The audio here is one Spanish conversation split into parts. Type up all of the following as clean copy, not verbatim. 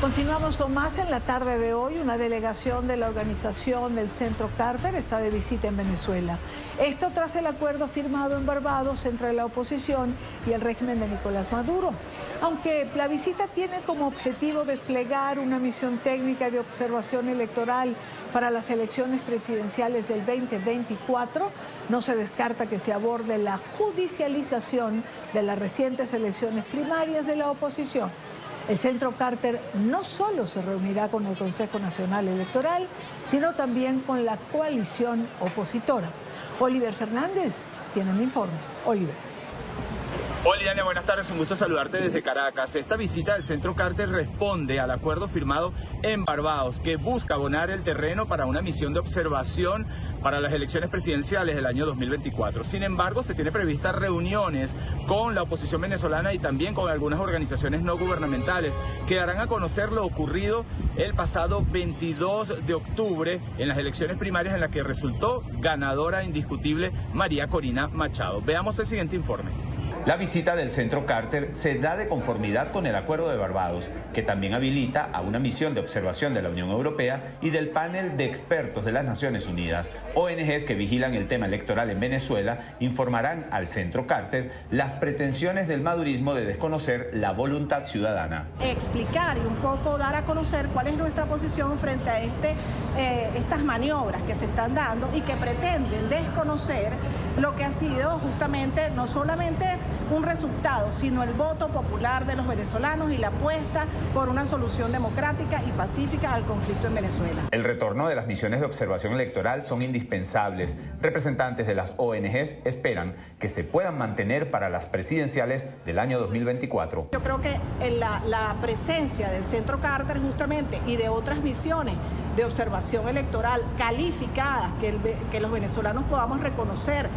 Continuamos con más en la tarde de hoy. Una delegación de la organización del Centro Carter está de visita en Venezuela. Esto tras el acuerdo firmado en Barbados entre la oposición y el régimen de Nicolás Maduro. Aunque la visita tiene como objetivo desplegar una misión técnica de observación electoral para las elecciones presidenciales del 2024, no se descarta que se aborde la judicialización de las recientes elecciones primarias de la oposición. El Centro Carter no solo se reunirá con el Consejo Nacional Electoral, sino también con la coalición opositora. Oliver Fernández tiene un informe. Oliver. Hola, Diana, buenas tardes, un gusto saludarte desde Caracas. Esta visita del Centro Carter responde al acuerdo firmado en Barbados, que busca abonar el terreno para una misión de observación para las elecciones presidenciales del año 2024. Sin embargo, se tiene previstas reuniones con la oposición venezolana y también con algunas organizaciones no gubernamentales que darán a conocer lo ocurrido el pasado 22 de octubre en las elecciones primarias en las que resultó ganadora indiscutible María Corina Machado. Veamos el siguiente informe. La visita del Centro Carter se da de conformidad con el Acuerdo de Barbados, que también habilita a una misión de observación de la Unión Europea y del panel de expertos de las Naciones Unidas. ONGs que vigilan el tema electoral en Venezuela informarán al Centro Carter las pretensiones del madurismo de desconocer la voluntad ciudadana. Explicar y un poco dar a conocer cuál es nuestra posición frente a estas maniobras que se están dando y que pretenden desconocer lo que ha sido justamente no solamente un resultado, sino el voto popular de los venezolanos y la apuesta por una solución democrática y pacífica al conflicto en Venezuela. El retorno de las misiones de observación electoral son indispensables. Representantes de las ONGs esperan que se puedan mantener para las presidenciales del año 2024. Yo creo que la presencia del Centro Carter justamente y de otras misiones de observación electoral calificadas, que los venezolanos podamos reconocer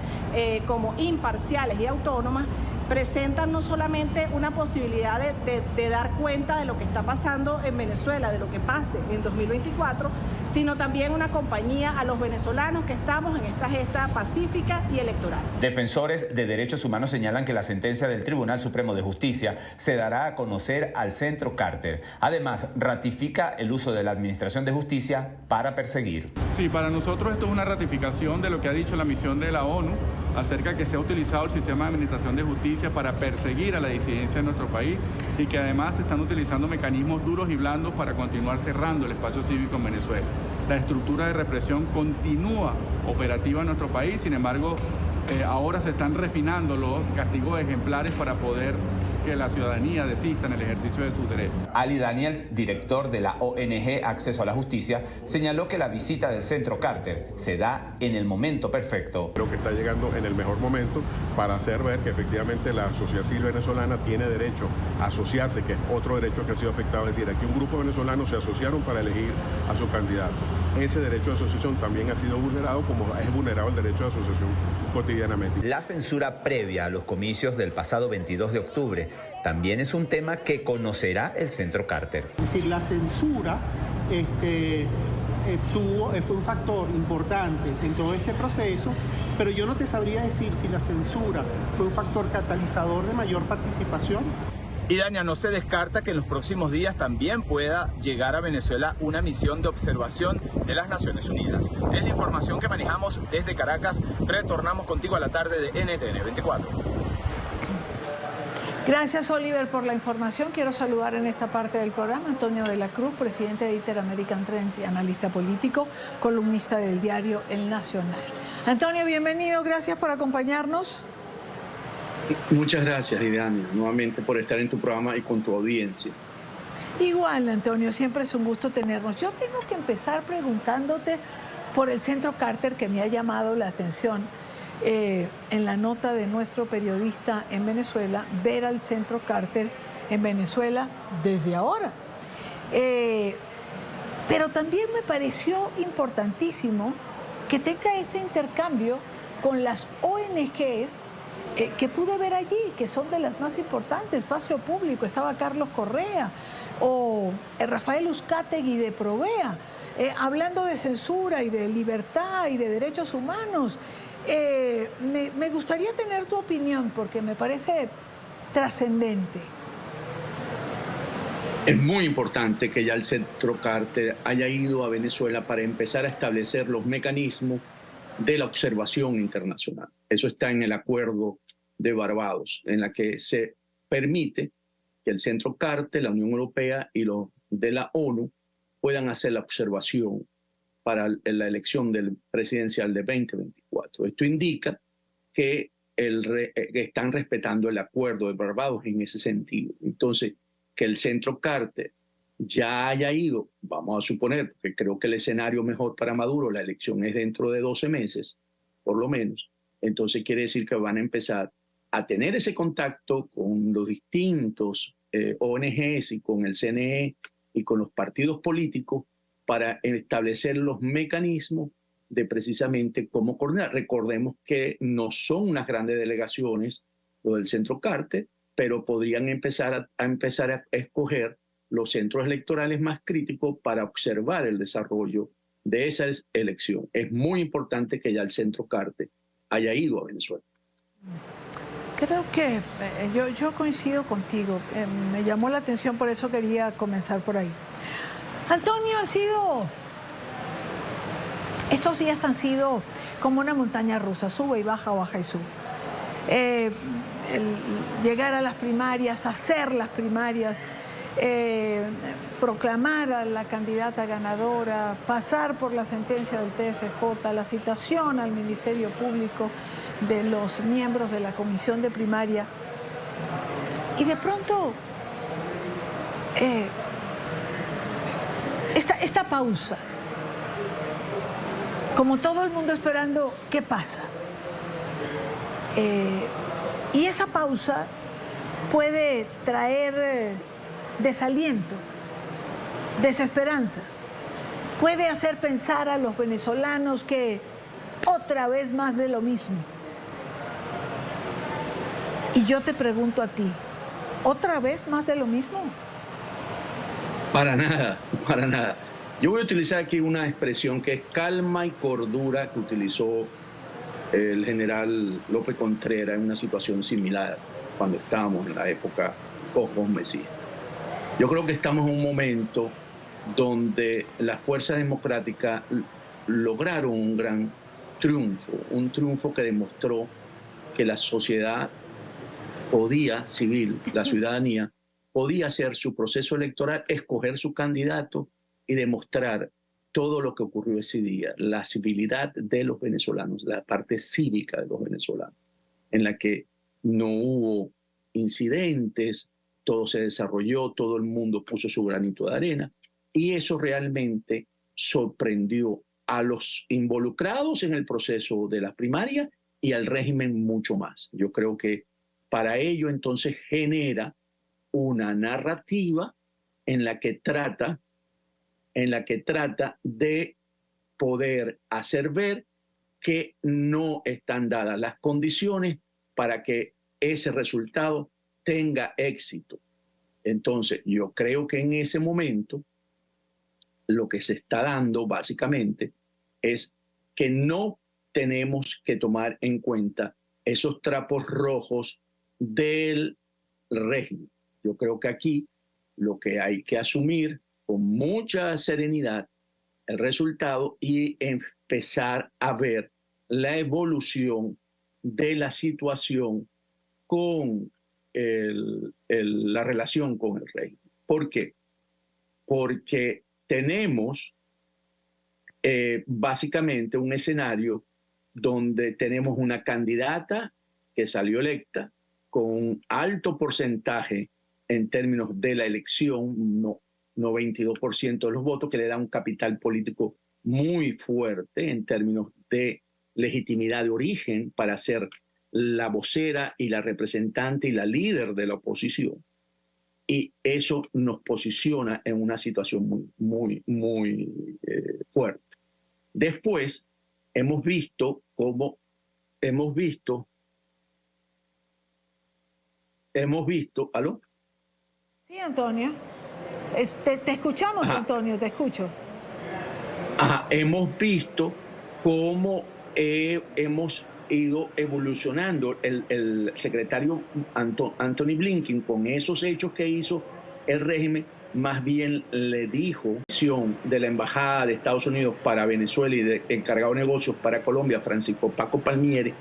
como imparciales y autónomas, presentan no solamente una posibilidad de dar cuenta de lo que está pasando en Venezuela, de lo que pase en 2024, sino también una compañía a los venezolanos que estamos en esta gesta pacífica y electoral. Defensores de derechos humanos señalan que la sentencia del Tribunal Supremo de Justicia se dará a conocer al Centro Carter. Además, ratifica el uso de la Administración de Justicia para perseguir. Sí, para nosotros esto es una ratificación de lo que ha dicho la misión de la ONU acerca de que se ha utilizado el sistema de Administración de Justicia para perseguir a la disidencia en nuestro país y que además se están utilizando mecanismos duros y blandos para continuar cerrando el espacio cívico en Venezuela. La estructura de represión continúa operativa en nuestro país, sin embargo, ahora se están refinando los castigos ejemplares para poder que la ciudadanía desista en el ejercicio de sus derechos. Ali Daniels, director de la ONG Acceso a la Justicia, señaló que la visita del Centro Carter se da en el momento perfecto. Creo que está llegando en el mejor momento para hacer ver que efectivamente la sociedad civil venezolana tiene derecho a asociarse, que es otro derecho que ha sido afectado. Es decir, aquí un grupo de venezolanos se asociaron para elegir a su candidato. Ese derecho de asociación también ha sido vulnerado, como es vulnerado el derecho de asociación cotidianamente. La censura previa a los comicios del pasado 22 de octubre también es un tema que conocerá el Centro Carter. Es decir, la censura fue un factor importante en todo este proceso, pero yo no te sabría decir si la censura fue un factor catalizador de mayor participación. Y Dania, no se descarta que en los próximos días también pueda llegar a Venezuela una misión de observación de las Naciones Unidas. Es la información que manejamos desde Caracas. Retornamos contigo a la tarde de NTN 24. Gracias, Oliver, por la información. Quiero saludar en esta parte del programa a Antonio de la Cruz, presidente de Inter-American Trends y analista político, columnista del diario El Nacional. Antonio, bienvenido. Gracias por acompañarnos. Muchas gracias, Diana, nuevamente por estar en tu programa y con tu audiencia. Igual, Antonio, siempre es un gusto tenernos. Yo tengo que empezar preguntándote por el Centro Carter, que me ha llamado la atención en la nota de nuestro periodista en Venezuela, ver al Centro Carter en Venezuela desde ahora. Pero también me pareció importantísimo que tenga ese intercambio con las ONGs que pude ver allí, que son de las más importantes. Espacio Público, estaba Carlos Correa o Rafael Uzcategui de Provea, hablando de censura y de libertad y de derechos humanos. Me gustaría tener tu opinión porque me parece trascendente. Es muy importante que ya el Centro Carter haya ido a Venezuela para empezar a establecer los mecanismos de la observación internacional. Eso está en el acuerdo de Barbados, en la que se permite que el Centro Carter, la Unión Europea y los de la ONU puedan hacer la observación para la elección del presidencial de 2024. Esto indica que están respetando el acuerdo de Barbados en ese sentido. Entonces, que el Centro Carter ya haya ido, vamos a suponer, porque creo que el escenario mejor para Maduro, la elección es dentro de 12 meses, por lo menos, entonces quiere decir que van a empezar a tener ese contacto con los distintos ONGs y con el CNE y con los partidos políticos para establecer los mecanismos de precisamente cómo coordinar. Recordemos que no son unas grandes delegaciones lo del Centro Carter, pero podrían empezar a escoger los centros electorales más críticos para observar el desarrollo de esa elección. Es muy importante que ya el Centro Carter haya ido a Venezuela. Creo que yo coincido contigo. Me llamó la atención, por eso quería comenzar por ahí. Antonio, estos días han sido como una montaña rusa, sube y baja, baja y sube. Llegar a las primarias, hacer las primarias, proclamar a la candidata ganadora, pasar por la sentencia del TSJ, la citación al Ministerio Público de los miembros de la comisión de primaria. Y de pronto, esta pausa, como todo el mundo esperando, ¿qué pasa? Y esa pausa puede traer desaliento, desesperanza. Puede hacer pensar a los venezolanos que otra vez más de lo mismo. Y yo te pregunto a ti, ¿otra vez más de lo mismo? Para nada, para nada. Yo voy a utilizar aquí una expresión que es calma y cordura, que utilizó el general López Contreras en una situación similar cuando estábamos en la época post-mesista. Yo creo que estamos en un momento donde las fuerzas democráticas lograron un gran triunfo, un triunfo que demostró que la sociedad civil, la ciudadanía, podía hacer su proceso electoral, escoger su candidato y demostrar todo lo que ocurrió ese día, la civilidad de los venezolanos, la parte cívica de los venezolanos, en la que no hubo incidentes, todo se desarrolló, todo el mundo puso su granito de arena, y eso realmente sorprendió a los involucrados en el proceso de las primarias y al régimen mucho más. Yo creo que para ello entonces genera una narrativa en la que trata de poder hacer ver que no están dadas las condiciones para que ese resultado tenga éxito. Entonces, yo creo que en ese momento lo que se está dando básicamente es que no tenemos que tomar en cuenta esos trapos rojos del régimen. Yo creo que aquí lo que hay que asumir con mucha serenidad el resultado y empezar a ver la evolución de la situación con la relación con el régimen. ¿Por qué? Porque tenemos básicamente un escenario donde tenemos una candidata que salió electa con un alto porcentaje en términos de la elección, 92% de los votos, que le da un capital político muy fuerte en términos de legitimidad de origen para ser la vocera y la representante y la líder de la oposición. Y eso nos posiciona en una situación muy fuerte. Después hemos visto, ¿aló? Sí, Antonio. Te escuchamos, ajá. Antonio, te escucho. Ajá, hemos visto cómo hemos ido evolucionando el secretario Anthony Blinken con esos hechos que hizo el régimen, más bien le dijo de la Embajada de Estados Unidos para Venezuela y de encargado de negocios para Colombia, Francisco Paco Palmieri,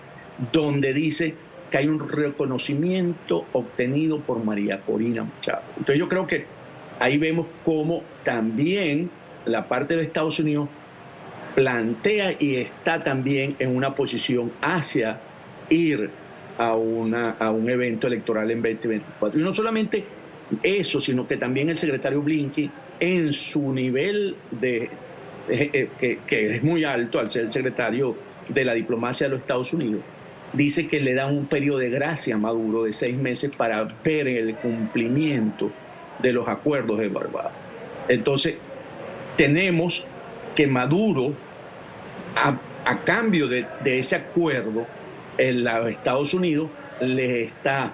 donde dice que hay un reconocimiento obtenido por María Corina Machado. Entonces yo creo que ahí vemos cómo también la parte de Estados Unidos plantea y está también en una posición hacia ir a un evento electoral en 2024. Y no solamente eso, sino que también el secretario Blinken, en su nivel que es muy alto al ser el secretario de la diplomacia de los Estados Unidos, dice que le dan un periodo de gracia a Maduro de 6 meses para ver el cumplimiento de los acuerdos de Barbados. Entonces, tenemos que Maduro, a cambio de ese acuerdo, los Estados Unidos les está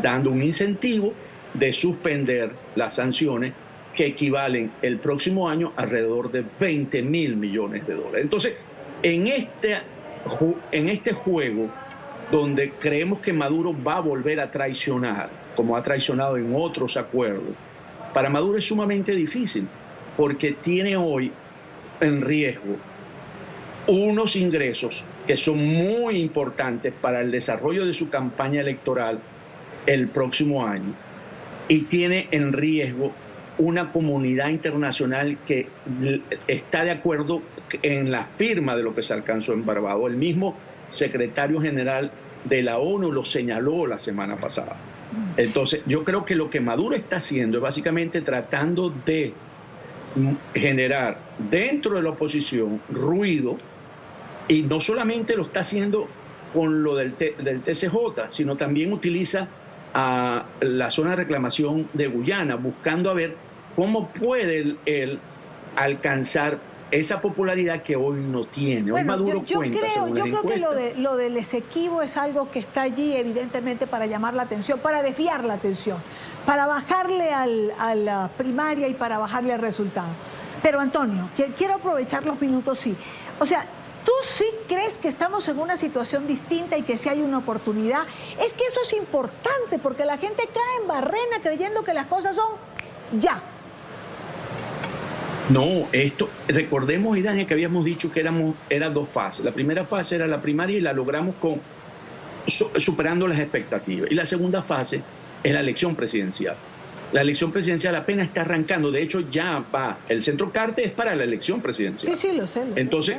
dando un incentivo de suspender las sanciones que equivalen el próximo año a alrededor de $20.000 millones. Entonces, en este juego donde creemos que Maduro va a volver a traicionar, como ha traicionado en otros acuerdos, para Maduro es sumamente difícil, porque tiene hoy en riesgo unos ingresos que son muy importantes para el desarrollo de su campaña electoral el próximo año, y tiene en riesgo una comunidad internacional que está de acuerdo en la firma de lo que se alcanzó en Barbados. El mismo secretario general de la ONU lo señaló la semana pasada. Entonces, yo creo que lo que Maduro está haciendo es básicamente tratando de generar dentro de la oposición ruido, y no solamente lo está haciendo con lo del TCJ, sino también utiliza a la zona de reclamación de Guyana, buscando a ver cómo puede él alcanzar esa popularidad que hoy no tiene. Hoy Bueno, Maduro yo cuenta, creo que lo del Esequibo es algo que está allí evidentemente para llamar la atención, para desviar la atención, para bajarle a la primaria y para bajarle al resultado. Pero Antonio, quiero aprovechar los minutos, sí. O sea, ¿tú sí crees que estamos en una situación distinta y que sí hay una oportunidad? Es que eso es importante, porque la gente cae en barrena creyendo que las cosas son ya. No, recordemos, Idania, que habíamos dicho que eran 2 fases. La primera fase era la primaria y la logramos superando las expectativas. Y la segunda fase es la elección presidencial. La elección presidencial apenas está arrancando. De hecho, ya va. El Centro Carter es para la elección presidencial. Sí, lo sé. Entonces,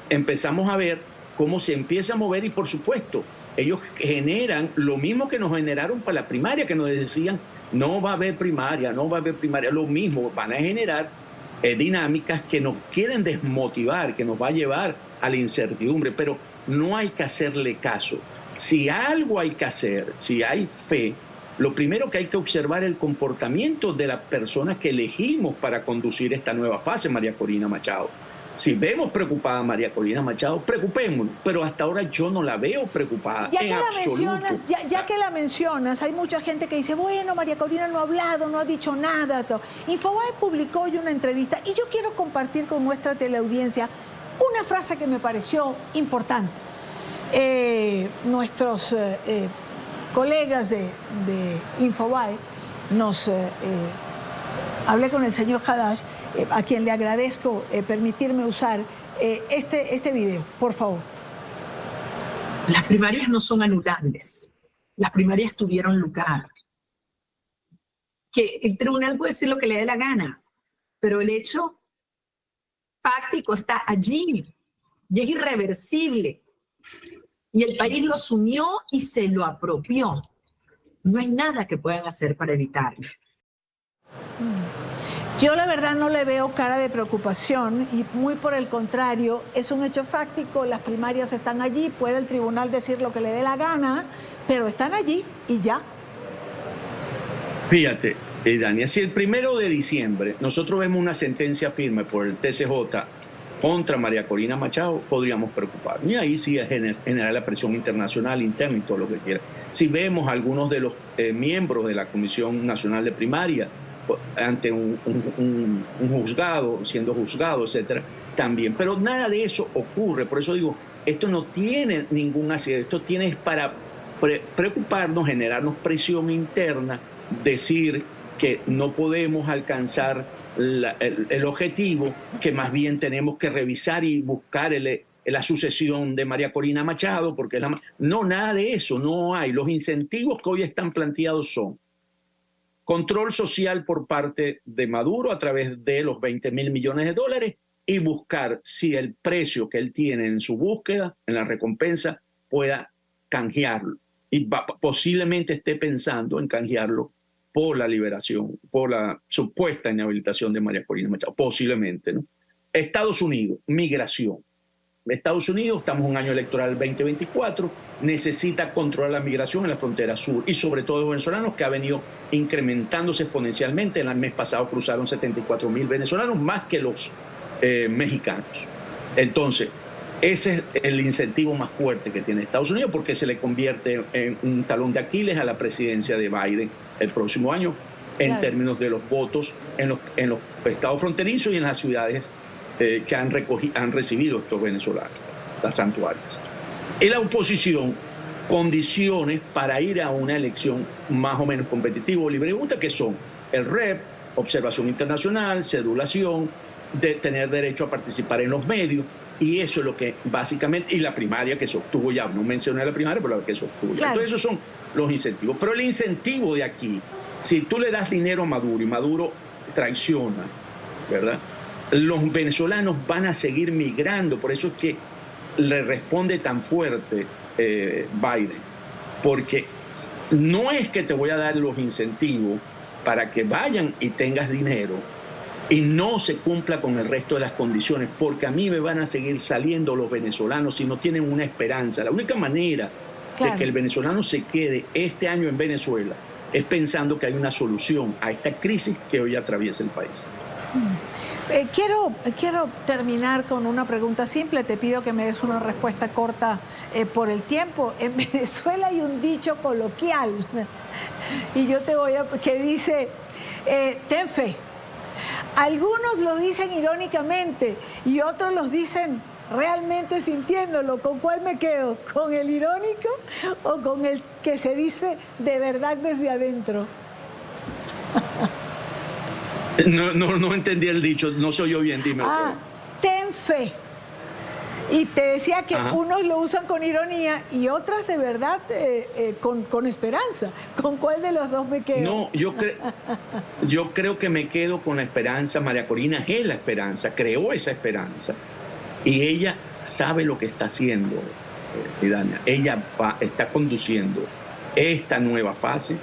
empezamos a ver cómo se empieza a mover, y por supuesto, ellos generan lo mismo que nos generaron para la primaria, que nos decían, no va a haber primaria, no va a haber primaria. Lo mismo, van a generar dinámicas que nos quieren desmotivar, que nos va a llevar a la incertidumbre, pero no hay que hacerle caso. Si algo hay que hacer, si hay fe, lo primero que hay que observar es el comportamiento de las personas que elegimos para conducir esta nueva fase, María Corina Machado. Si vemos preocupada a María Corina Machado, preocupémonos, pero hasta ahora yo no la veo preocupada en absoluto. Ya que la mencionas, hay mucha gente que dice, bueno, María Corina no ha hablado, no ha dicho nada. Infobae publicó hoy una entrevista y yo quiero compartir con nuestra teleaudiencia una frase que me pareció importante. Nuestros colegas de Infobae hablé con el señor Haddad, a quien le agradezco permitirme usar este video, por favor. Las primarias no son anulables. Las primarias tuvieron lugar. Que el tribunal puede decir lo que le dé la gana, pero el hecho fáctico está allí y es irreversible. Y el país lo asumió y se lo apropió. No hay nada que puedan hacer para evitarlo. Yo la verdad no le veo cara de preocupación y muy por el contrario, es un hecho fáctico, las primarias están allí, puede el tribunal decir lo que le dé la gana, pero están allí y ya. Fíjate, Dania, si el 1 de diciembre nosotros vemos una sentencia firme por el TCJ contra María Corina Machado, podríamos preocuparnos. Y ahí sí generar la presión internacional, interna y todo lo que quiera. Si vemos a algunos de los miembros de la Comisión Nacional de Primaria ante un juzgado, siendo juzgado, etcétera, también. Pero nada de eso ocurre. Por eso digo, esto no tiene ningún ácido. Esto tiene para preocuparnos, generarnos presión interna, decir que no podemos alcanzar el objetivo, que más bien tenemos que revisar y buscar la sucesión de María Corina Machado, porque no, nada de eso, no hay. Los incentivos que hoy están planteados son control social por parte de Maduro a través de los 20.000 millones de dólares y buscar si el precio que él tiene en su búsqueda, en la recompensa, pueda canjearlo. Y posiblemente esté pensando en canjearlo por la liberación, por la supuesta inhabilitación de María Corina Machado, posiblemente, ¿no? Estados Unidos, migración. Estados Unidos, estamos en un año electoral 2024, necesita controlar la migración en la frontera sur y sobre todo los venezolanos, que ha venido incrementándose exponencialmente. El mes pasado cruzaron 74.000 venezolanos, más que los mexicanos. Entonces, ese es el incentivo más fuerte que tiene Estados Unidos, porque se le convierte en un talón de Aquiles a la presidencia de Biden el próximo año, en términos de los votos en los estados fronterizos y en las ciudades que han recibido estos venezolanos, las santuarias. Y la oposición, condiciones para ir a una elección más o menos competitiva o libre, que son el REP, observación internacional, cedulación, de tener derecho a participar en los medios, y eso es lo que básicamente, y la primaria que se obtuvo ya, no mencioné la primaria, pero la que se obtuvo ya. Entonces esos son los incentivos. Pero el incentivo de aquí, si tú le das dinero a Maduro y Maduro traiciona, ¿verdad?, los venezolanos van a seguir migrando. Por eso es que le responde tan fuerte Biden, porque no es que te voy a dar los incentivos para que vayan y tengas dinero y no se cumpla con el resto de las condiciones, porque a mí me van a seguir saliendo los venezolanos si no tienen una esperanza. La única manera de que el venezolano se quede este año en Venezuela es pensando que hay una solución a esta crisis que hoy atraviesa el país. Quiero terminar con una pregunta simple. Te pido que me des una respuesta corta por el tiempo. En Venezuela hay un dicho coloquial y yo que dice, ten fe. Algunos lo dicen irónicamente y otros los dicen realmente sintiéndolo. ¿Con cuál me quedo? ¿Con el irónico o con el que se dice de verdad desde adentro? No entendí el dicho, no soy yo bien, dime. Ten fe. Y te decía que unos lo usan con ironía y otras de verdad con esperanza. ¿Con cuál de los dos me quedo? No, yo creo que me quedo con la esperanza. María Corina es la esperanza, creó esa esperanza. Y ella sabe lo que está haciendo, Idania. Ella está conduciendo esta nueva fase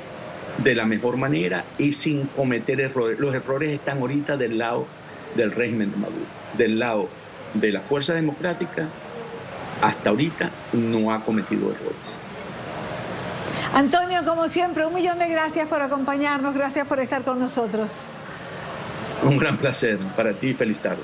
de la mejor manera y sin cometer errores. Los errores están ahorita del lado del régimen de Maduro. Del lado de la fuerza democrática, hasta ahorita no ha cometido errores. Antonio, como siempre, 1.000.000 de gracias por acompañarnos, gracias por estar con nosotros. Un gran placer para ti y feliz tarde.